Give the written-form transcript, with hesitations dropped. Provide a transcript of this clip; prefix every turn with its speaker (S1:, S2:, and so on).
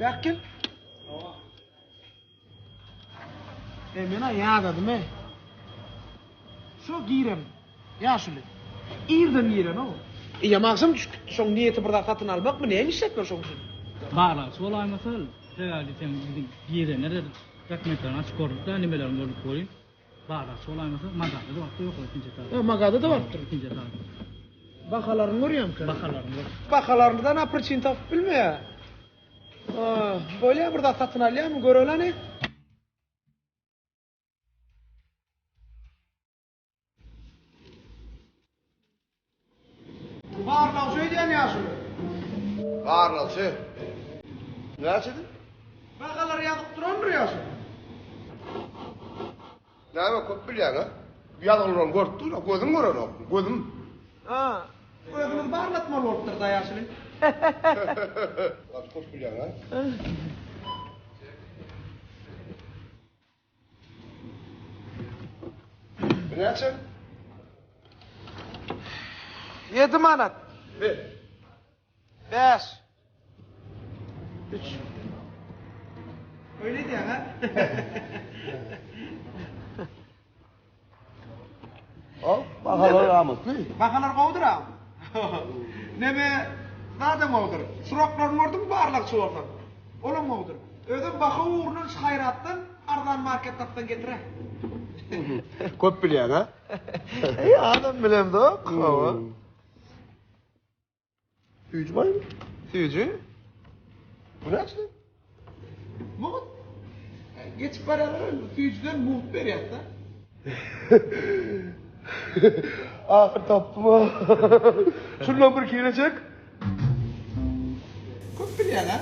S1: Bakın. Mena yağdadım he. Şu girem. Yaşlı. İrden giren o. Yamaksam şoň niyeti bir satyn almak mı neymiş şekler şoňsun?
S2: Bağla, solay masal. Tegali sen bizim giyre nerede rakmetlerini açık korup da nimelerini görüp koyayım. Bağla, solay masal. Magada da vakti yok o ikinci tarafı.
S1: Magada da vardır.
S2: İkinci tarafı.
S1: Bakalarını görüyorum ki.
S2: Bakalarını yok.
S1: Bakalarından apırçın tapıp bilme ya. Böyle burada satın alıyor mu göröleni? Bağırlan söyleyen yaşlı.
S3: Bağırlaşı. Ne açıdın?
S1: Bakalar yakıp duran mı yaşlı?
S3: Ne ama köp bilyen ha? Bir adamla gördü da gözüm gören o. Gözüm.
S1: Gözümüz bağırlatmalı ortadır da yaşlı.
S3: Bak köp bilyen ha? Ne açın?
S1: 7 manat.
S3: Bir.
S1: 5. 3. Öyle diyen ha?
S3: Al. Bakalar rahatlı.
S1: Bakalar kovdur ha. Neme zaten kovdur. Suraklarını gördün mü bağırlak suvarlar. Oğlum kovdur. Ödüm baka uğrunun hayrattan ardan marketlattan getire.
S3: Köp bilyen ha?
S1: Ey adam bilem de o. Kova.
S3: Hücü var mı?
S1: Tüyücü.
S3: Bu ne açıdın?
S1: Muhut. Geçip paralar tüyücüden muhut veriyor da.
S3: Ahır taptım ha. Şundan bir kere çek.
S1: Çok biliyor lan.